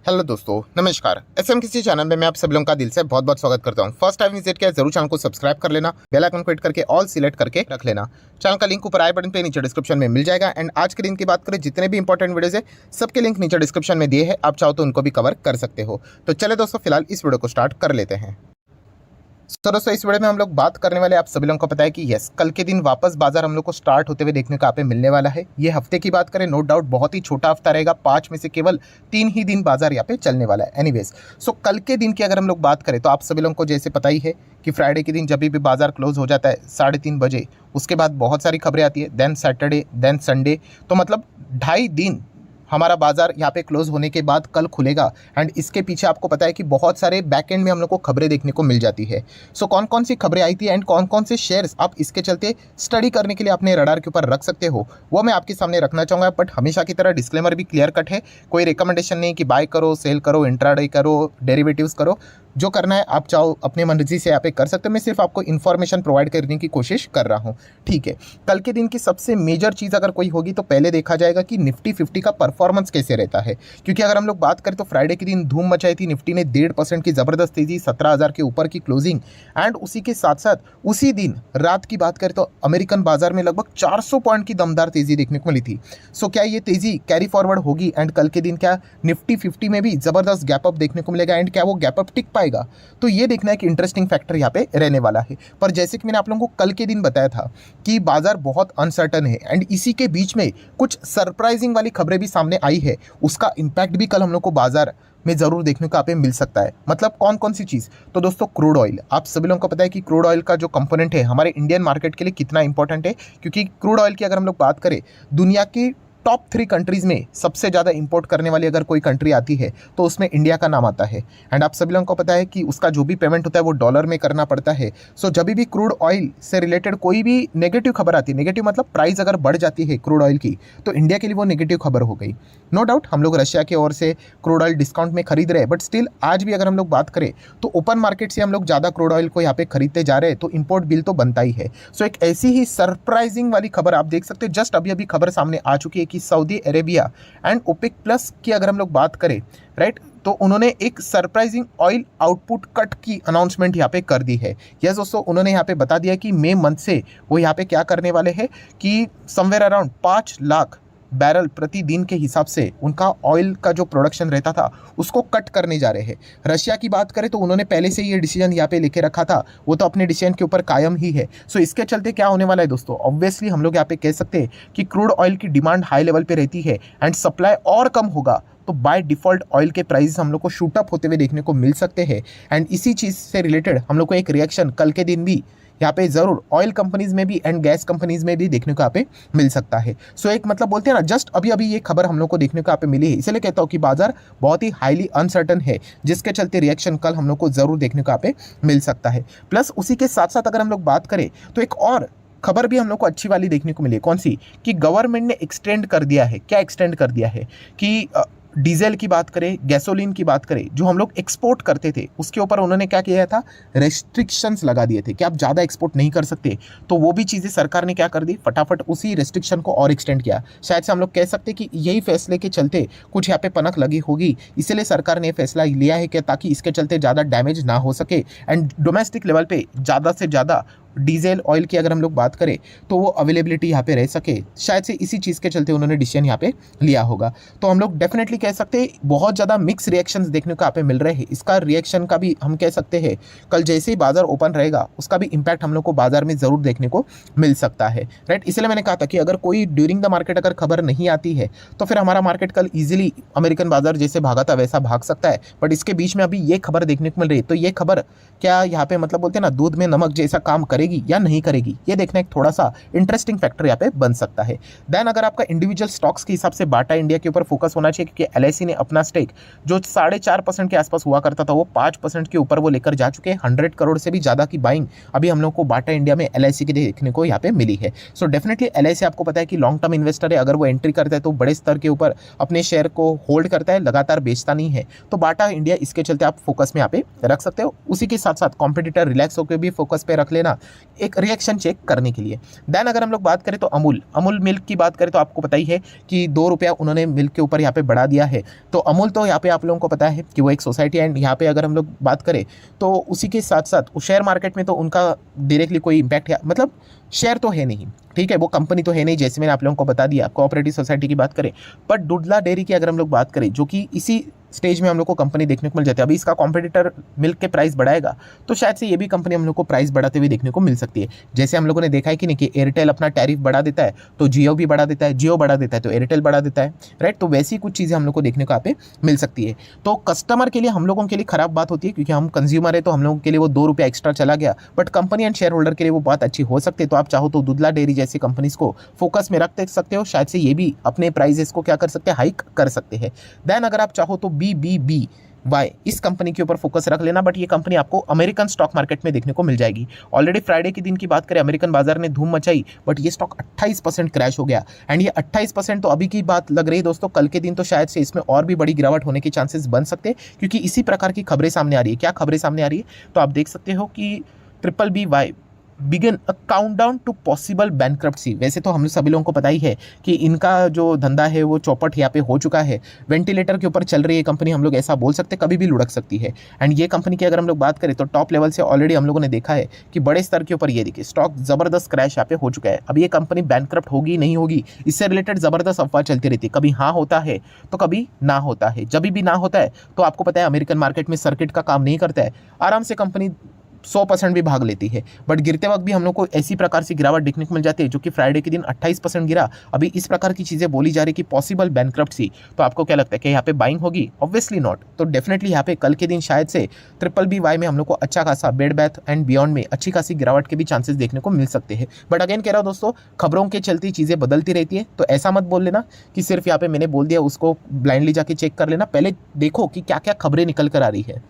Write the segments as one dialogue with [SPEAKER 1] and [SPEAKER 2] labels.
[SPEAKER 1] Hello दोस्तों, नमस्कार। SM किसी चैनल में मैं आप सब लोगों का दिल से बहुत बहुत स्वागत करता हूं। फर्स्ट टाइम विजिट किया जरूर चैनल को सब्सक्राइब कर लेना, बेल आइकन को हिट करके ऑल सिलेक्ट करके रख लेना। चैनल का लिंक ऊपर आई बटन पे नीचे डिस्क्रिप्शन में मिल जाएगा। एंड आज के दिन की बात करें, जितने भी इंपॉर्टेंट वीडियोस है सबके लिंक नीचे डिस्क्रिप्शन में दिए हैं, आप चाहो तो उनको भी कवर कर सकते हो। तो चले दोस्तों, फिलहाल इस वीडियो को स्टार्ट कर लेते हैं। तो दोस्तों, इस वीडियो में हम लोग बात करने वाले, आप सभी लोगों को पता है कि यस, कल के दिन वापस बाजार हम लोग को स्टार्ट होते हुए देखने को यहाँ पे मिलने वाला है। ये हफ्ते की बात करें, नो डाउट बहुत ही छोटा हफ्ता रहेगा, 5 में से केवल 3 ही दिन बाजार यहाँ पे चलने वाला है। एनीवेज, सो कल के दिन की अगर हम लोग बात करें तो आप सभी लोगों को जैसे पता ही है कि फ्राइडे के दिन जब भी बाजार क्लोज हो जाता है 3:30 बजे, उसके बाद बहुत सारी खबरें आती है, देन सैटरडे, देन संडे, तो मतलब 2.5 दिन हमारा बाजार यहाँ पे क्लोज होने के बाद कल खुलेगा। एंड इसके पीछे आपको पता है कि बहुत सारे बैक एंड में हम लोग को खबरें देखने को मिल जाती है। सो कौन कौन सी खबरें आई थी एंड कौन कौन से शेयर्स आप इसके चलते स्टडी करने के लिए अपने रडार के ऊपर रख सकते हो, वो मैं आपके सामने रखना चाहूँगा। बट हमेशा की तरह डिस्क्लेमर भी क्लियर कट है, कोई रिकमेंडेशन नहीं कि बाय करो, सेल करो, इंट्राडे करो, डेरिवेटिव्स करो। जो करना है आप चाहो अपने मर्जी से यहाँ पे कर सकते हो। मैं सिर्फ आपको इन्फॉर्मेशन प्रोवाइड करने की कोशिश कर रहा हूँ, ठीक है। कल के दिन की सबसे मेजर चीज़ अगर कोई होगी तो पहले देखा जाएगा कि निफ्टी 50 का परफॉर्मेंस कैसे रहता है। क्योंकि अगर हम लोग बात करें तो फ्राइडे के दिन धूम मचाई थी, निफ्टी ने 1.5% की ज़बरदस्त तेज़ी, 17,000 के ऊपर की क्लोजिंग। एंड उसी के साथ साथ उसी दिन रात की बात करें तो अमेरिकन बाजार में लगभग 400 पॉइंट की दमदार तेज़ी देखने को मिली थी। सो क्या ये तेज़ी कैरी फॉरवर्ड होगी एंड कल के दिन क्या निफ्टी 50 में भी ज़बरदस्त गैप अप देखने को मिलेगा एंड क्या वो गैप अप टिक पाएगा? तो ये देखना है कि इंटरेस्टिंग फैक्टर यहाँ पे रहने वाला है। पर जैसे कि मैंने आप लोगों को कल के दिन बताया था कि बाजार बहुत अनसर्टन है एंड इसी के बीच में कुछ सरप्राइजिंग वाली खबरें भी सामने आई है, उसका इंपैक्ट भी कल हम लोग को बाजार में ज़रूर देखने को यहाँ पे मिल सकता है। मतलब कौन कौन सी चीज़? तो दोस्तों, क्रूड ऑयल, आप सभी लोगों को पता है कि क्रूड ऑयल का जो कंपोनेंट है हमारे इंडियन मार्केट के लिए कितना इंपॉर्टेंट है। क्योंकि क्रूड ऑयल की अगर हम लोग बात करें, दुनिया की टॉप 3 कंट्रीज में सबसे ज़्यादा इंपोर्ट करने वाली अगर कोई कंट्री आती है तो उसमें इंडिया का नाम आता है। एंड आप सभी लोगों को पता है कि उसका जो भी पेमेंट होता है वो डॉलर में करना पड़ता है। सो जब भी क्रूड ऑयल से रिलेटेड कोई भी नेगेटिव खबर आती है, नेगेटिव मतलब प्राइस अगर बढ़ जाती है क्रूड ऑयल की, तो इंडिया के लिए वो नेगेटिव खबर हो गई। नो डाउट हम लोग रशिया की ओर से क्रूड ऑयल डिस्काउंट में खरीद रहे हैं, बट स्टिल आज भी अगर हम लोग बात करें तो ओपन मार्केट से हम लोग ज़्यादा क्रूड ऑयल को यहाँ पे खरीदते जा रहे हैं, तो इंपोर्ट बिल तो बनता ही है। सो एक ऐसी ही सरप्राइजिंग वाली खबर आप देख सकते हैं, जस्ट अभी अभी खबर सामने आ चुकी है कि Saudi Arabia and OPEC plus की अगर हम लोग बात करें, राइट, तो उन्होंने एक सरप्राइजिंग ऑयल आउटपुट कट की अनाउंसमेंट यहाँ पे कर दी है। यस दोस्तों, उन्होंने यहाँ पे बता दिया कि मई मंथ से वो यहाँ पे क्या करने वाले हैं कि समवेयर अराउंड 5 लाख बैरल प्रतिदिन के हिसाब से उनका ऑयल का जो प्रोडक्शन रहता था उसको कट करने जा रहे हैं। रशिया की बात करें तो उन्होंने पहले से ये डिसीजन यहाँ पे लेके रखा था, वो तो अपने डिसीजन के ऊपर कायम ही है। सो इसके चलते क्या होने वाला है दोस्तों, ऑब्वियसली हम लोग यहाँ पे कह सकते हैं कि क्रूड ऑयल की डिमांड हाई लेवल पे रहती है एंड सप्लाई और कम होगा, तो बाय डिफ़ॉल्ट ऑयल के प्राइस हम लोग को शूट अप होते हुए देखने को मिल सकते हैं। एंड इसी चीज़ से रिलेटेड हम लोग को एक रिएक्शन कल के दिन भी यहाँ पे ज़रूर ऑयल कंपनीज में भी एंड गैस कंपनीज में भी देखने को यहाँ पे मिल सकता है। सो एक मतलब बोलते हैं ना, जस्ट अभी अभी ये खबर हम लोग को देखने को यहाँ पे मिली है, इसलिए कहता हूँ कि बाजार बहुत ही हाईली अनसर्टन है, जिसके चलते रिएक्शन कल हम लोग को ज़रूर देखने को यहाँ पे मिल सकता है। प्लस उसी के साथ साथ अगर हम लोग बात करें तो एक और खबर भी हम लोग को अच्छी वाली देखने को मिली। कौन सी? कि गवर्नमेंट ने एक्सटेंड कर दिया है। क्या एक्सटेंड कर दिया है? कि डीजल की बात करें, गैसोलीन की बात करें, जो हम लोग एक्सपोर्ट करते थे उसके ऊपर उन्होंने क्या किया था, रेस्ट्रिक्शंस लगा दिए थे कि आप ज़्यादा एक्सपोर्ट नहीं कर सकते। तो वो भी चीज़ें सरकार ने क्या कर दी, फटाफट उसी रेस्ट्रिक्शन को और एक्सटेंड किया। शायद से हम लोग कह सकते हैं कि यही फैसले के चलते कुछ यहाँ पे पनक लगी होगी, इसीलिए सरकार ने फैसला लिया है कि ताकि इसके चलते ज़्यादा डैमेज ना हो सके एंड डोमेस्टिक लेवल पे ज़्यादा से ज़्यादा डीजल ऑयल की अगर हम लोग बात करें तो वो अवेलेबिलिटी यहाँ पे रह सके। शायद से इसी चीज़ के चलते उन्होंने डिसीजन यहाँ पे लिया होगा। तो हम लोग डेफिनेटली कह सकते हैं बहुत ज़्यादा मिक्स रिएक्शंस देखने को यहाँ पे मिल रहे हैं। इसका रिएक्शन का भी हम कह सकते हैं कल जैसे ही बाजार ओपन रहेगा उसका भी इम्पैक्ट हम लोग को बाजार में ज़रूर देखने को मिल सकता है, राइट। इसलिए मैंने कहा था कि अगर कोई ड्यूरिंग द मार्केट अगर खबर नहीं आती है तो फिर हमारा मार्केट कल ईजिली अमेरिकन बाजार जैसे भागा था वैसा भाग सकता है। बट इसके बीच में अभी ये खबर देखने को मिल रही है, तो ये खबर क्या यहाँ पे मतलब बोलते हैं ना दूध में नमक जैसा काम करेगी या नहीं करेगी, ये देखना एक थोड़ा सा इंटरेस्टिंग फैक्टर यहाँ पे बन सकता है। देन अगर आपका इंडिविजुअल स्टॉक्स के हिसाब से बाटा इंडिया के ऊपर फोकस होना चाहिए, क्योंकि एलआईसी ने अपना स्टेक जो 4.5% के आसपास हुआ करता था वो 5% के ऊपर वो लेकर जा चुके हैं। 100 करोड़ से भी ज़्यादा की बाइंग अभी हम लोग को बाटा इंडिया में एलआईसी के देखने को यहाँ पे मिली है। सो डेफिनेटली एलआईसी आपको पता है कि लॉन्ग टर्म इन्वेस्टर है, अगर वो एंट्री करता है तो बड़े स्तर के ऊपर अपने शेयर को होल्ड करता है, लगातार बेचता नहीं है। तो बाटा इंडिया इसके चलते आप फोकस में यहाँ पे रख सकते हो। उसी के साथ साथ कॉम्पिटिटर रिलैक्स होकर भी फोकस पे रख लेना। एक रिएक्शन चेक करने के लिए। देन अगर हम लोग बात करें तो अमूल मिल्क की बात करें तो आपको पता ही है कि 2 रुपया उन्होंने मिल्क के ऊपर यहाँ पे बढ़ा दिया है। तो अमूल तो यहाँ पे आप लोगों को पता है कि वो एक सोसाइटी है, एंड यहाँ पे अगर हम लोग बात करें तो उसी के साथ साथ शेयर मार्केट में तो उनका डायरेक्टली कोई इम्पैक्ट है, मतलब शेयर तो है नहीं, ठीक है, वो कंपनी तो है नहीं, जैसे मैंने आप लोगों को बता दिया। कोऑपरेटिव सोसाइटी की बात करें, बट दुधला डेयरी की अगर हम लोग बात करें, जो कि इसी स्टेज में हम लोग को कंपनी देखने को मिल जाती है। अभी इसका कॉम्पिटिटर मिल्क के प्राइस बढ़ाएगा तो शायद से ये भी कंपनी हम लोग को प्राइस बढ़ाते हुए देखने को मिल सकती है। जैसे हम लोगों ने देखा है कि नहीं कि एयरटेल अपना टैरिफ बढ़ा देता है तो जियो भी बढ़ा देता है, जियो बढ़ा देता है तो एयरटेल बढ़ा देता है, राइट। तो वैसी कुछ चीज़ें हम लोग को देखने को यहाँ पे मिल सकती है। तो कस्टमर के लिए, हम लोगों के लिए खराब बात होती है क्योंकि हम कंज्यूमर है, तो हम लोगों के लिए वो 2 रुपया एक्स्ट्रा चला गया, but company and share holder के लिए वो बात अच्छी हो सकती है। तो आप चाहो तो दुधला डेयरी जैसी कंपनीज को फोकस में रख सकते हो, शायद से ये भी अपने प्राइजेस को क्या कर सकते हैं, हाइक कर सकते हैं। देन अगर आप चाहो तो BBBY इस कंपनी के ऊपर फोकस रख लेना, बट ये कंपनी आपको अमेरिकन स्टॉक मार्केट में देखने को मिल जाएगी। ऑलरेडी फ्राइडे के दिन की बात करें, अमेरिकन बाजार ने धूम मचाई, बट ये स्टॉक 28% क्रैश हो गया। एंड ये 28% तो अभी की बात लग रही है दोस्तों, कल के दिन तो शायद से इसमें और भी बड़ी गिरावट होने के चांसेस बन सकते हैं, क्योंकि इसी प्रकार की खबरें सामने आ रही है। क्या खबरें सामने आ रही है, तो आप देख सकते हो कि BBBY begin a countdown to possible bankruptcy. वैसे तो हम सभी लोगों को पता ही है कि इनका जो धंधा है वो चौपट यहाँ पे हो चुका है, वेंटिलेटर के ऊपर चल रही है कंपनी, हम लोग ऐसा बोल सकते हैं, कभी भी लुढ़क सकती है। एंड ये कंपनी की अगर हम लोग बात करें तो टॉप लेवल से ऑलरेडी हम लोगों ने देखा है कि बड़े स्तर के ऊपर ये देखिए स्टॉक जबरदस्त क्रैश यहाँ पे हो चुका है। अब ये कंपनी बैंकरप्ट होगी नहीं होगी, इससे रिलेटेड जबरदस्त अफवाह चलती रहती है, कभी हाँ होता है तो कभी ना होता है। जब भी ना होता है तो आपको पता है अमेरिकन मार्केट में सर्किट का काम नहीं करता है, आराम से कंपनी 100% भी भाग लेती है। बट गिरते वक्त भी हम लोग को ऐसी प्रकार से गिरावट देखने को मिल जाती है, जो कि फ्राइडे के दिन 28% गिरा। अभी इस प्रकार की चीज़ें बोली जा रही कि पॉसिबल बैंकरप्सी, तो आपको क्या लगता है कि यहाँ पे बाइंग होगी? Obviously not. तो डेफिनेटली यहाँ पे कल के दिन शायद से BBBY में हम लोग को अच्छा खासा बेड बैथ एंड बियॉन्ड में अच्छी खासी गिरावट के भी चांसेस देखने को मिल सकते हैं। बट अगेन कह रहा हूँ दोस्तों, खबरों के चलती चीज़ें बदलती रहती है, तो ऐसा मत बोल लेना कि सिर्फ यहाँ पे मैंने बोल दिया उसको ब्लाइंडली जाके चेक कर लेना। पहले देखो कि क्या क्या खबरें निकल कर आ रही है।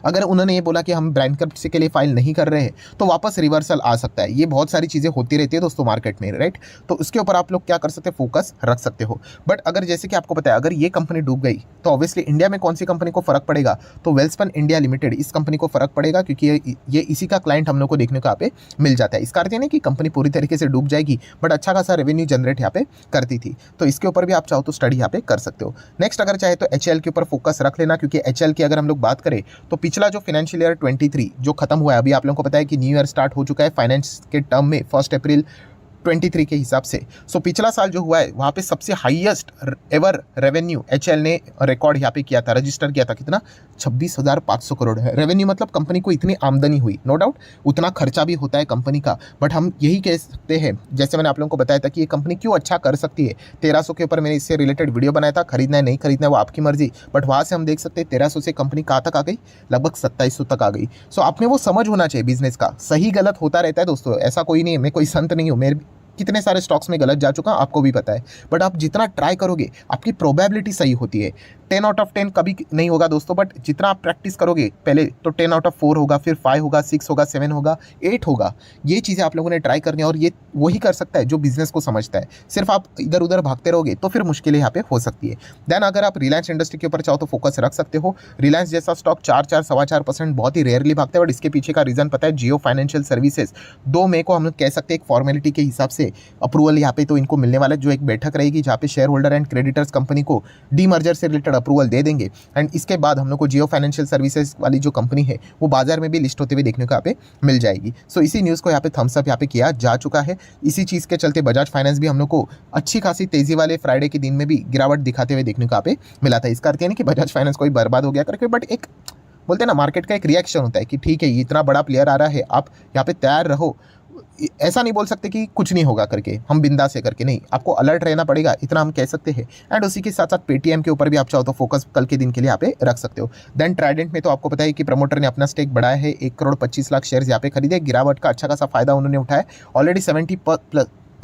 [SPEAKER 1] अगर उन्होंने ये बोला कि हम बैंकरप्सी के लिए फाइल नहीं कर रहे हैं तो वापस रिवर्सल आ सकता है। ये बहुत सारी चीज़ें होती रहती है दोस्तों मार्केट में, राइट। तो उसके ऊपर आप लोग क्या कर सकते हैं, फोकस रख सकते हो। बट अगर जैसे कि आपको पता है, अगर ये कंपनी डूब गई तो ऑब्वियसली इंडिया में कौन सी कंपनी को फर्क पड़ेगा, तो वेल्सपन इंडिया लिमिटेड इस कंपनी को फर्क पड़ेगा, क्योंकि ये इसी का क्लाइंट हम लोग को देखने को यहाँ पे मिल जाता है। इसका अर्थ नहीं कि कंपनी पूरी तरीके से डूब जाएगी, बट अच्छा खासा रेवेन्यू जनरेट यहाँ पे करती थी। तो इसके ऊपर भी आप चाहो तो स्टडी यहाँ पे कर सकते हो। नेक्स्ट अगर चाहे तो HL के ऊपर फोकस रख लेना, क्योंकि HL की अगर हम लोग बात करें तो पिछला जो फाइनेंशियल ईयर 23 जो खत्म हुआ है, अभी आप लोगों को पता है कि न्यू ईयर स्टार्ट हो चुका है फाइनेंस के टर्म में 1 अप्रैल 23 के हिसाब से। सो पिछला साल जो हुआ है वहाँ पे सबसे हाईएस्ट एवर रेवेन्यू HL ने रिकॉर्ड यहाँ पे किया था, रजिस्टर किया था। कितना? 26,500 करोड़ है रेवेन्यू। मतलब कंपनी को इतनी आमदनी हुई, नो डाउट उतना खर्चा भी होता है कंपनी का, बट हम यही कह सकते हैं, जैसे मैंने आप लोगों को बताया था कि ये कंपनी क्यों अच्छा कर सकती है। 1300 के ऊपर मैंने इससे रिलेटेड वीडियो बनाया था, खरीदना है नहीं खरीदना है वो आपकी मर्जी, बट वहाँ से हम देख सकते हैं 1300 से कंपनी कहाँ तक आ गई, लगभग 2700 तक आ गई। सो आपने वो समझ होना चाहिए बिजनेस का, सही गलत होता रहता है दोस्तों, ऐसा कोई नहीं है, मैं कोई संत नहीं हूँ, मेरे कितने सारे स्टॉक्स में गलत जा चुका आपको भी पता है, बट आप जितना ट्राई करोगे आपकी प्रोबेबिलिटी सही होती है। 10 आउट ऑफ 10 कभी नहीं होगा दोस्तों, बट जितना आप प्रैक्टिस करोगे पहले तो 10 आउट ऑफ 4 होगा, फिर 5 होगा, 6 होगा, 7 होगा, 8 होगा। ये चीज़ें आप लोगों ने ट्राई करनी है, और ये वही कर सकता है जो बिजनेस को समझता है। सिर्फ आप इधर उधर भागते रहोगे तो फिर मुश्किलें यहाँ पे हो सकती है। देन अगर आप रिलायंस इंडस्ट्री के ऊपर चाहो तो फोकस रख सकते हो। रिलायंस जैसा स्टॉक 4-4, 4.25% बहुत ही रेयरली भागता है, बट इसके पीछे का रीजन पता है, जियो फाइनेंशियल सर्विसेज 2 मई को हम लोग कह सकते हैं एक फॉर्मेलिटी के हिसाब से अप्रूवल यहाँ पे तो इनको मिलने वाला है, जो एक बैठक रहेगी जहाँ पे share holder and creditors company को डीमर्जर से रिलेटेड अप्रूवल दे देंगे। एंड इसके बाद हम लोग को जियो फाइनेंशियल सर्विसेज वाली जो कंपनी है वो बाजार में भी लिस्ट होते हुए देखने को यहाँ पे मिल जाएगी। सो इसी न्यूज़ को यहाँ पे थम्स अप यहाँ पे किया जा चुका है। इसी चीज़ के चलते बजाज फाइनेंस भी हम लोग को अच्छी खासी तेजी वाले फ्राइडे के दिन में भी गिरावट दिखाते हुए देखने को यहाँ पे मिला था। इसका अर्थ नहीं कि बजाज फाइनेंस कोई बर्बाद हो गया करके, बट एक बोलते हैं ना मार्केट का एक रिएक्शन होता है कि ठीक है ये इतना बड़ा प्लेयर आ रहा है, आप यहाँ पे तैयार रहो। ऐसा नहीं बोल सकते कि कुछ नहीं होगा करके, हम बिंदास से करके नहीं, आपको अलर्ट रहना पड़ेगा, इतना हम कह सकते हैं। एंड उसी के साथ साथ पेटीएम के ऊपर भी आप चाहो तो फोकस कल के दिन के लिए यहाँ पे रख सकते हो। देन ट्राइडेंट में तो आपको पता है कि प्रमोटर ने अपना स्टेक बढ़ाया है, 1 करोड़ 25 लाख शेयर यहाँ पे खरीदे, गिरावट का अच्छा खासा फायदा उन्होंने उठाया। ऑलरेडी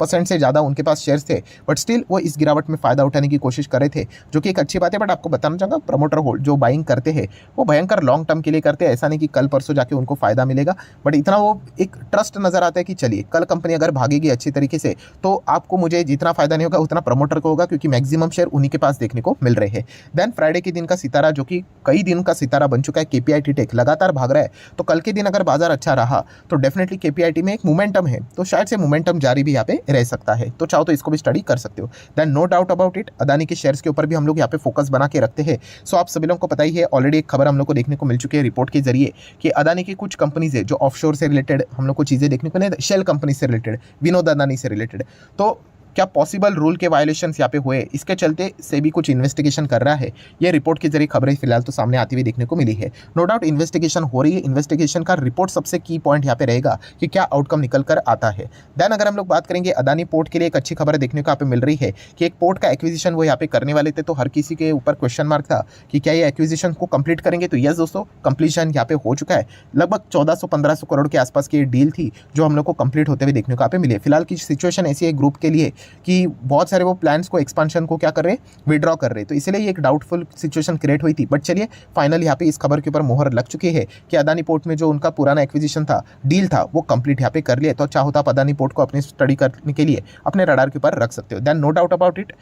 [SPEAKER 1] 10% से ज़्यादा उनके पास शेयर्स थे, बट स्टिल वो इस गिरावट में फ़ायदा उठाने की कोशिश कर रहे थे, जो कि एक अच्छी बात है। बट आपको बताना चाहूँगा, प्रमोटर होल्ड जो बाइंग करते हैं वो भयंकर लॉन्ग टर्म के लिए करते हैं। ऐसा नहीं कि कल परसों जाके उनको फ़ायदा मिलेगा, बट इतना वो एक ट्रस्ट नज़र आता है कि चलिए कल कंपनी अगर भागेगी अच्छी तरीके से तो आपको मुझे जितना फ़ायदा नहीं होगा उतना प्रमोटर को होगा, क्योंकि मैक्सिमम शेयर उन्हीं के पास देखने को मिल रहे हैं। देन फ्राइडे के दिन का सितारा, जो कि कई दिन का सितारा बन चुका है, केपीआईटी टेक लगातार भाग रहा है, तो कल के दिन अगर बाजार अच्छा रहा तो डेफिनेटली केपीआईटी में एक मोमेंटम है, तो शायद से मोमेंटम जारी भी यहाँ पे रह सकता है। तो चाहो तो इसको भी स्टडी कर सकते हो। Then no doubt about it, Adani के शेयर्स के ऊपर भी हम लोग यहाँ पे फोकस बना के रखते हैं। सो आप सभी लोगों को पता ही है, ऑलरेडी एक खबर हम लोग को देखने को मिल चुकी है रिपोर्ट के जरिए कि अदानी की कुछ कंपनीज है जो ऑफशोर से रिलेटेड हम लोग को चीज़ें देखने को नहीं, शेल कंपनी से रिलेटेड, विनोद अदानी से रिलेटेड, तो क्या पॉसिबल रूल के वायलेशंस यहाँ पे हुए, इसके चलते से भी कुछ इन्वेस्टिगेशन कर रहा है। ये रिपोर्ट के जरिए खबरें फिलहाल तो सामने आती हुई देखने को मिली है। नो डाउट इन्वेस्टिगेशन हो रही है, इन्वेस्टिगेशन का रिपोर्ट सबसे की पॉइंट यहाँ पे रहेगा कि क्या आउटकम निकल कर आता है। देन अगर हम लोग बात करेंगे अदानी पोर्ट के लिए, एक अच्छी खबर देखने को यहाँ पे मिल रही है कि एक पोर्ट का एक्विजिशन वो यहाँ पे करने वाले थे, तो हर किसी के ऊपर क्वेश्चन मार्क था कि क्या ये एक्विजिशन को कंप्लीट करेंगे। तो यस दोस्तों, कंप्लीशन यहाँ पे हो चुका है। लगभग 1400-1500 करोड़ के आसपास की डील थी जो हम लोग को कंप्लीट होते हुए देखने को यहाँ पे मिली है। फिलहाल की सिचुएशन ऐसी है ग्रुप के लिए कि बहुत सारे वो प्लान्स को, एक्सपांशन को क्या कर रहे हैं, विड्रॉ कर रहे हैं, तो इसलिए एक डाउटफुल सिचुएशन क्रिएट हुई थी। बट चलिए फाइनली यहाँ पे इस खबर के ऊपर मोहर लग चुकी है कि अदानी पोर्ट में जो उनका पुराना एक्विजिशन था, डील था, वो कंप्लीट यहाँ पे कर लिया। तो चाहो तो आप अदानी पोर्ट को अपनी स्टडी करने के लिए अपने रडार के ऊपर रख सकते हो। Then no doubt about it,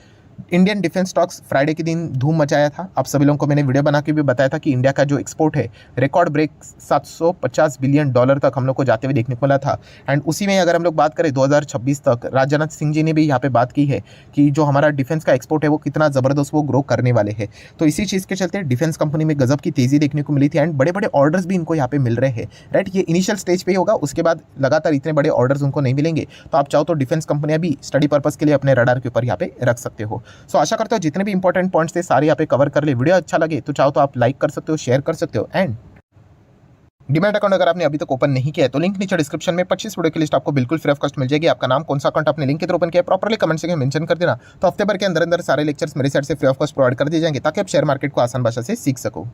[SPEAKER 1] Indian defence stocks Friday के दिन धूम मचाया था। आप सभी लोगों को मैंने वीडियो बना के भी बताया था कि इंडिया का जो एक्सपोर्ट है रिकॉर्ड ब्रेक $750 बिलियन तक हम लोग को जाते हुए देखने को मिला था। एंड उसी में अगर हम लोग बात करें 2026 तक, राजनाथ सिंह जी ने भी यहाँ पे बात की है कि जो हमारा डिफेंस का एक्सपोर्ट है वो कितना ज़बरदस्त वो ग्रो करने वाले हैं। तो इसी चीज़ के चलते डिफेंस कंपनी में गजब की तेज़ी देखने को मिली थी एंड बड़े बड़े ऑर्डर्स भी इनको यहाँ पे मिल रहे हैं। राइट, ये इनिशियल स्टेज पे ही होगा, उसके बाद लगातार इतने बड़े ऑर्डर्स उनको नहीं मिलेंगे। तो आप चाहो तो डिफेंस कंपनियां भी स्टडी पर्पस के लिए अपने रडार के ऊपर यहाँ पे रख सकते हो। सो आशा करता हूँ जितने भी इंपॉर्टेंट पॉइंट्स थे सारे यहाँ पे कवर कर ले। वीडियो अच्छा लगे तो चाहो तो आप लाइक कर सकते हो, शेयर कर सकते हो। एंड डीमैट अकाउंट अगर आपने अभी तक ओपन नहीं किया है तो लिंक नीचे डिस्क्रिप्शन में 25 वीडियो की लिस्ट आपको बिल्कुल फ्री ऑफ कॉस्ट मिल जाएगी। आपका नाम कौन सा अकाउंट आपने लिंक के थ्रू ओपन किया है प्रॉपर्ली कमेंट सेक्शन में मेंशन कर देना, तो हफ्ते भर के अंदर अंदर सारे लेक्चर्स मेरे साइड से फ्री ऑफ कॉस्ट प्रोवाइड कर दिए जाएंगे ताकि आप शेयर मार्केट को आसान भाषा से सीख सको।